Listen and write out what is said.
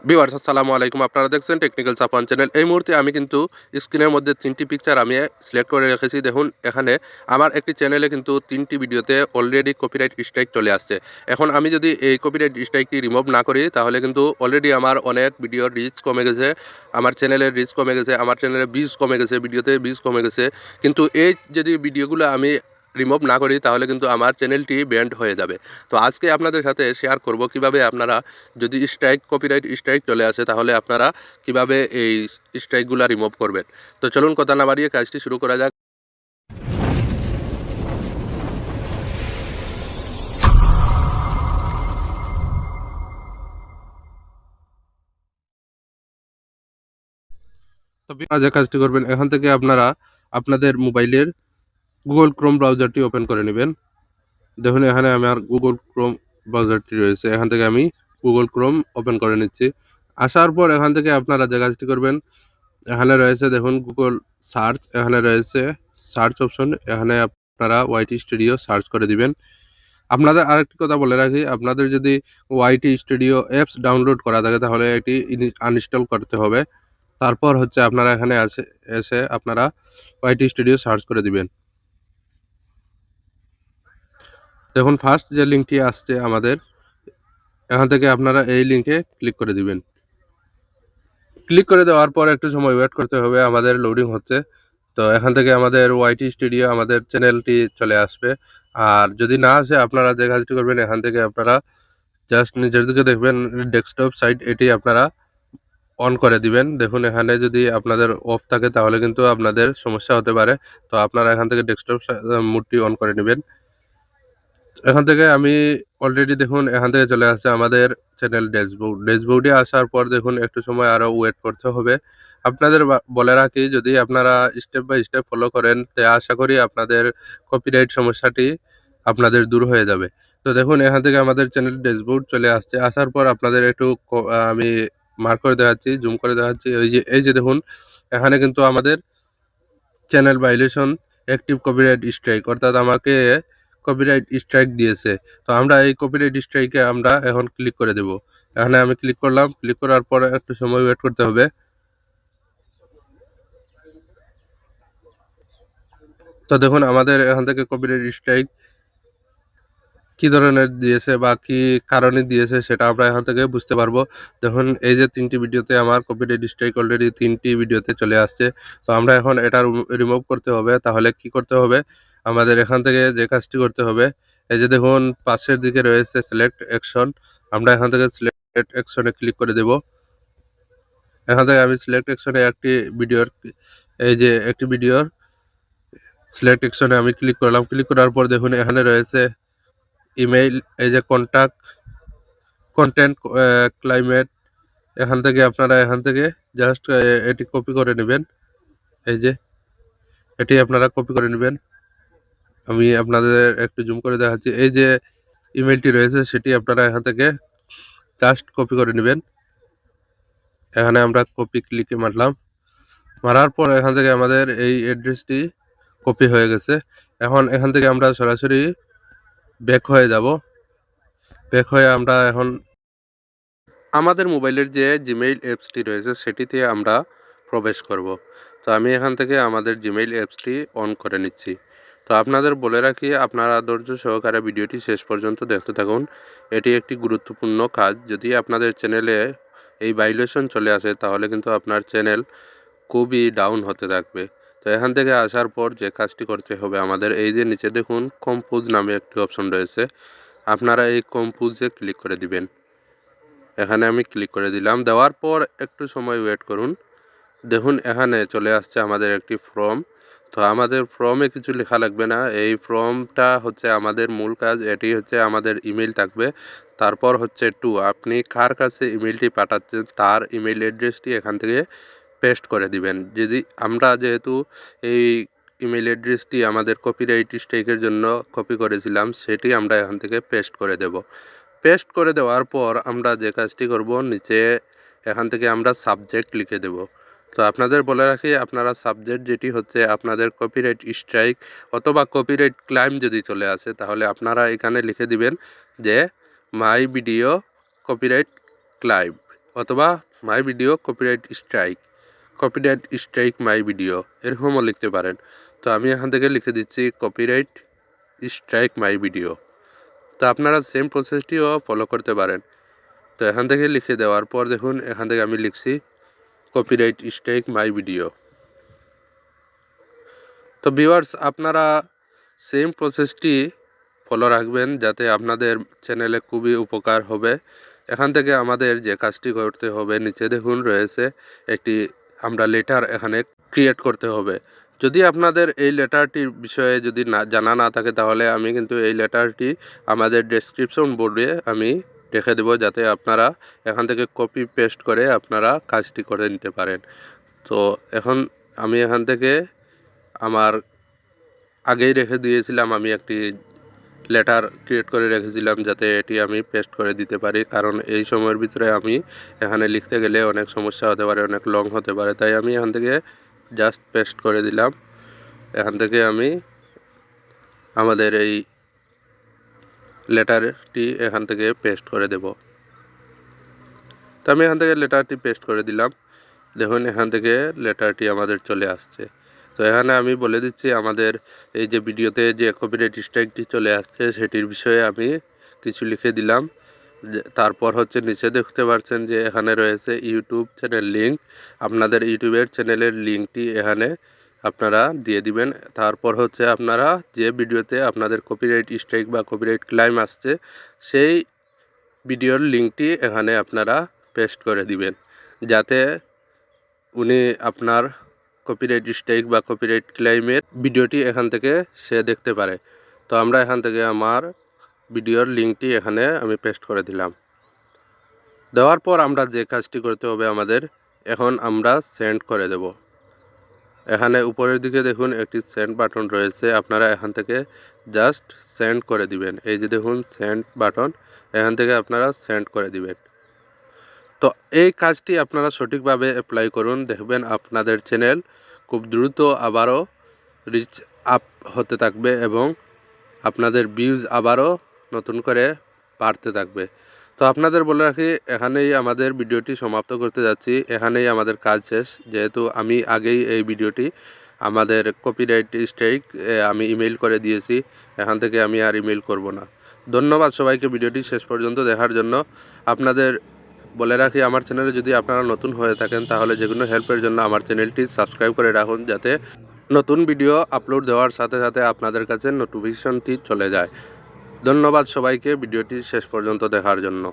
Viewers আসসালামু আলাইকুম। আপনারা দেখছেন টেকনিক্যাল সাপন চ্যানেল। এই মুহূর্তে আমি কিন্তু স্ক্রিনের মধ্যে ৩টি পিকচার আমি সিলেক্ট করে রেখেছি। দেখুন এখানে আমার একটি চ্যানেলে কিন্তু ৩টি ভিডিওতে অলরেডি কপিরাইট স্ট্রাইক চলে আসছে। এখন আমি যদি এই কপিরাইট স্ট্রাইকটি রিমুভ না করি তাহলে কিন্তু অলরেডি আমার অনেক ভিডিওর রিচ কমে গেছে। আমার চ্যানেলের রিচ কমে গেছে, আমার চ্যানেলের ভিউজ কমে গেছে, ভিডিওতে ভিউজ কমে গেছে। কিন্তু এই যদি ভিডিওগুলো আমি রিমুভ না করি তাহলে কিন্তু আমার চ্যানেলটি ব্যান্ড হয়ে যাবে। তো আজকে আপনাদের সাথে শেয়ার করব কিভাবে আপনারা যদি কপিরাইট স্ট্রাইক চলে আসে তাহলে আপনারা কিভাবে এই স্ট্রাইকগুলা রিমুভ করবেন। তো চলুন কথা না বাড়িয়ে কাজটি শুরু করা যাক। তো আপনারা যে কাজটি করবেন এখান থেকে আপনারা আপনাদের মোবাইলের Google Chrome ব্রাউজারটি ওপেন করে নেবেন। দেখুন এখানে আমার Google Chrome ব্রাউজারটি রয়েছে। এখান থেকে আমি Google Chrome ওপেন করে নিচ্ছি। আসার পর এখান থেকে আপনারা যে কাজটি করবেন এখানে রয়েছে দেখুন Google সার্চ, এখানে রয়েছে সার্চ অপশন, এখানে আপনারা ওয়াইটি স্টুডিও সার্চ করে দিবেন। আপনাদের আরেকটি কথা বলে রাখি, আপনাদের যদি ওয়াইটি স্টুডিও অ্যাপস ডাউনলোড করা থাকে তাহলে এটি আনইনস্টল করতে হবে। তারপর হচ্ছে আপনারা এখানে এসে আপনারা ওয়াইটি স্টুডিও সার্চ করে দিবেন। দেখুন ফার্স্ট যে লিঙ্কটি আসছে আমাদের, এখান থেকে আপনারা এই লিঙ্কে ক্লিক করে দিবেন। ক্লিক করে দেওয়ার পর একটু সময় ওয়েট করতে হবে, আমাদের লোডিং হচ্ছে। তো এখান থেকে আমাদের ওয়াইটি স্টুডিও আমাদের চ্যানেলটি চলে আসবে। আর যদি না আসে আপনারা যে কাজটি করবেন এখান থেকে আপনারা জাস্ট নিচের দিকে দেখবেন ডেস্কটপ সাইট, এটি আপনারা অন করে দিবেন। দেখুন এখানে যদি আপনাদের অফ থাকে তাহলে কিন্তু আপনাদের সমস্যা হতে পারে। তো আপনারা এখান থেকে ডেস্কটপ মোডটি অন করে নেবেন। এখান থেকে আমি অলরেডি দেখুন এখান থেকে চলে আসছে আমাদের চ্যানেল ড্যাশবোর্ড। ড্যাশবোর্ডে আসার পর দেখুন একটু সময় আরো ওয়েট করতে হবে। আপনাদের বলে রাখি, যদি আপনারা স্টেপ বাই স্টেপ ফলো করেন তে আশা করি আপনাদের কপিরাইট সমস্যাটি আপনাদের দূর হয়ে যাবে। তো দেখুন এখান থেকে আমাদের চ্যানেল ড্যাশবোর্ড চলে আসছে। আসার পর আপনাদের একটু আমি মার্ক করে দেখাচ্ছি, জুম করে দেখাচ্ছি। এই যে দেখুন এখানে কিন্তু আমাদের channel violation active copyright strike, অর্থাৎ আমাকে কপিরাইট স্ট্রাইক দিয়েছে। তো আমরা এই কপিরাইট স্ট্রাইকে আমরা এখন ক্লিক করে দেব। এখানে আমি ক্লিক করলাম। ক্লিক করার পরে একটু সময় ওয়েট করতে হবে। তো দেখুন আমাদের এখান থেকে কপিরাইট স্ট্রাইক কি ধরনের দিয়েছে বা কি কারণে দিয়েছে সেটা আমরা এখান থেকে বুঝতে পারবো। দেখুন এই যে ৩টি ভিডিওতে আমার কপিরাইট স্ট্রাইক অলরেডি ৩টি ভিডিওতে চলে আসছে। তো আমরা এখন এটা রিমুভ করতে হবে। তাহলে কি করতে হবে? আমাদের এখান থেকে যে কাজটি করতে হবে, এই যে দেখুন পাশের দিকে রয়েছে সিলেক্ট অ্যাকশন। আমরা এখান থেকে সিলেক্ট অ্যাকশন এ ক্লিক করে দেব। এখান থেকে আমি সিলেক্ট অ্যাকশন এ একটি ভিডিওর সিলেক্ট অ্যাকশন এ আমি ক্লিক করলাম। ক্লিক করার পর দেখুন এখানে রয়েছে ইমেইল, এই যে কন্টেন্ট ক্লাইমেট, এখান থেকে জাস্ট এটি কপি করে নেবেন। এই যে এটি আপনারা কপি করে নেবেন। আমি আপনাদের একটু জুম করে দেখাচ্ছি। এই যে ইমেইলটি রয়েছে সেটি আপনারা এখান থেকে জাস্ট কপি করে নেবেন। এখানে আমরা কপি ক্লিকে মারলাম। মারার পর এখান থেকে আমাদের এই অ্যাড্রেসটি কপি হয়ে গেছে। এখন এখান থেকে আমরা সরাসরি ব্যাক হয়ে যাব। ব্যাক হয়ে আমরা এখন আমাদের মোবাইলের যে জিমেইল অ্যাপসটি রয়েছে সেটিতে আমরা প্রবেশ করব। তো আমি এখান থেকে আমাদের জিমেইল অ্যাপসটি অন করে নিচ্ছি। তো আপনাদের বলে রাখি, আপনারা ধৈর্য সহকারে ভিডিওটি শেষ পর্যন্ত দেখতে থাকুন। এটি একটি গুরুত্বপূর্ণ কাজ। যদি আপনাদের চ্যানেলে এই ভাইলেশন চলে আসে তাহলে কিন্তু আপনার চ্যানেল খুবই ডাউন হতে থাকবে। তো এখান থেকে আসার পর যে কাজটি করতে হবে আমাদের, এই যে নিচে দেখুন কম্পোজ নামে একটি অপশন রয়েছে। আপনারা এই কম্পোজে ক্লিক করে দিবেন। এখানে আমি ক্লিক করে দিলাম। দেওয়ার পর একটু সময় ওয়েট করুন। দেখুন এখানে চলে আসছে আমাদের একটি ফর্ম। তো আমাদের ফর্মে কিছু লেখা লাগবে না। এই ফর্মটা হচ্ছে আমাদের মূল কাজ। এটি হচ্ছে আমাদের ইমেইল থাকবে। তারপর হচ্ছে আপনি কার কাছে ইমেইলটি পাঠাচ্ছেন তার ইমেইল অ্যাড্রেসটি এখান থেকে পেস্ট করে দিবেন। আমরা যেহেতু এই ইমেইল অ্যাড্রেসটি আমাদের কপিরাইট স্ট্রাইকের জন্য কপি করেছিলাম সেটি আমরা এখান থেকে পেস্ট করে দেব। পেস্ট করে দেওয়ার পর আমরা যে কাজটি করব, নিচে এখান থেকে আমরা সাবজেক্ট লিখে দেব। তো আপনাদের বলে রাখি, আপনারা সাবজেক্ট যেটি হচ্ছে আপনাদের কপিরাইট স্ট্রাইক অথবা কপিরাইট ক্লাইম যদি চলে আসে তাহলে আপনারা এখানে লিখে দিবেন যে মাই ভিডিও কপিরাইট ক্লাইম। অথবা my video copyright strike my video এরকমও লিখতে পারেন। তো আমি এখান থেকে লিখে দিচ্ছি কপিরাইট স্ট্রাইক মাই ভিডিও। তো আপনারা সেম প্রসেসটিও ফলো করতে পারেন। তো এখান থেকে লিখে দেওয়ার পর দেখুন এখান থেকে আমি লিখছি কপিরাইট স্ট্রাইক মাই ভিডিও। তো ভিউয়ার্স, আপনারা সেম প্রসেসটি ফলো রাখবেন যাতে আপনাদের চ্যানেলে খুবই উপকার হবে। এখান থেকে আমাদের যে কাজটি করতে হবে, নিচে দেখুন রয়েছে একটি আমরা লেটার এখানে ক্রিয়েট করতে হবে। যদি আপনাদের এই লেটারটির বিষয়ে যদি জানা না থাকে তাহলে আমি কিন্তু এই লেটারটি আমাদের ডেসক্রিপশন বোর্ডে আমি রেখে দেবো, যাতে আপনারা এখান থেকে কপি পেস্ট করে আপনারা কাজটি করে নিতে পারেন। তো এখন আমি এখান থেকে আমার আগেই রেখে দিয়েছিলাম, আমি একটি লেটার ক্রিয়েট করে রেখেছিলাম যাতে এটি আমি পেস্ট করে দিতে পারি, কারণ এই সময়ের ভিতরে আমি এখানে লিখতে গেলে অনেক সমস্যা হতে পারে, অনেক লং হতে পারে, তাই আমি এখান থেকে জাস্ট পেস্ট করে দিলাম। এখান থেকে আমি আমাদের এই লেটারটি এখান থেকে পেস্ট করে দেব। তো আমি এখান থেকে লেটারটি পেস্ট করে দিলাম। দেখুন এখান থেকে লেটারটি আমাদের চলে আসছে। তো এখানে আমি বলে দিচ্ছি আমাদের এই যে ভিডিওতে যে কপিরাইট স্ট্রাইকটি চলে আসছে সেটির বিষয়ে আমি কিছু লিখে দিলাম। তারপর হচ্ছে নিচে দেখতে পাচ্ছেন যে এখানে রয়েছে ইউটিউব চ্যানেল লিঙ্ক। আপনাদের ইউটিউবের চ্যানেলের লিঙ্কটি এখানে আপনারা দিয়ে দিবেন। তারপর হচ্ছে আপনারা যে ভিডিওতে আপনাদের কপিরাইট স্ট্রাইক বা কপিরাইট ক্লাইম আসছে সেই ভিডিওর লিঙ্কটি এখানে আপনারা পেস্ট করে দিবেন, যাতে উনি আপনার কপিরাইট স্ট্রাইক বা কপিরাইট ক্লাইমের ভিডিওটি এখান থেকে সে দেখতে পারে। তো আমরা এখান থেকে আমার ভিডিওর লিঙ্কটি এখানে আমি পেস্ট করে দিলাম। দেওয়ার পর আমরা যে কাজটি করতে হবে আমাদের, এখন আমরা সেন্ড করে দেব। এখানে উপরের দিকে দেখুন একটি সেন্ড বাটন রয়েছে, আপনারা এখান থেকে জাস্ট সেন্ড করে দিবেন। এই যে দেখুন সেন্ড বাটন, এখান থেকে আপনারা সেন্ড করে দিবেন। তো এই কাজটি আপনারা সঠিকভাবে অ্যাপ্লাই করুন, দেখবেন আপনাদের চ্যানেল খুব দ্রুত আবারও রিচ আপ হতে থাকবে এবং আপনাদের ভিউজ আবারও নতুন করে বাড়তে থাকবে। তো আপনাদের বলে রাখি, এখানেই আমাদের ভিডিওটি সমাপ্ত করতে যাচ্ছি। এখানেই আমাদের কাজ শেষ, যেহেতু আমি আগেই এই ভিডিওটি আমাদের কপিরাইট স্ট্রাইক আমি ইমেইল করে দিয়েছি। এখান থেকে আমি আর ইমেইল করব না। ধন্যবাদ সবাইকে ভিডিওটি শেষ পর্যন্ত দেখার জন্য। আপনাদের বলে রাখি, আমার চ্যানেলে যদি আপনারা নতুন হয়ে থাকেন তাহলে যে কোনো হেল্পের জন্য আমার চ্যানেলটি সাবস্ক্রাইব করে রাখুন, যাতে নতুন ভিডিও আপলোড দেওয়ার সাথে সাথে আপনাদের কাছে নোটিফিকেশনটি চলে যায়। ধন্যবাদ সবাইকে ভিডিওটি শেষ পর্যন্ত দেখার জন্য।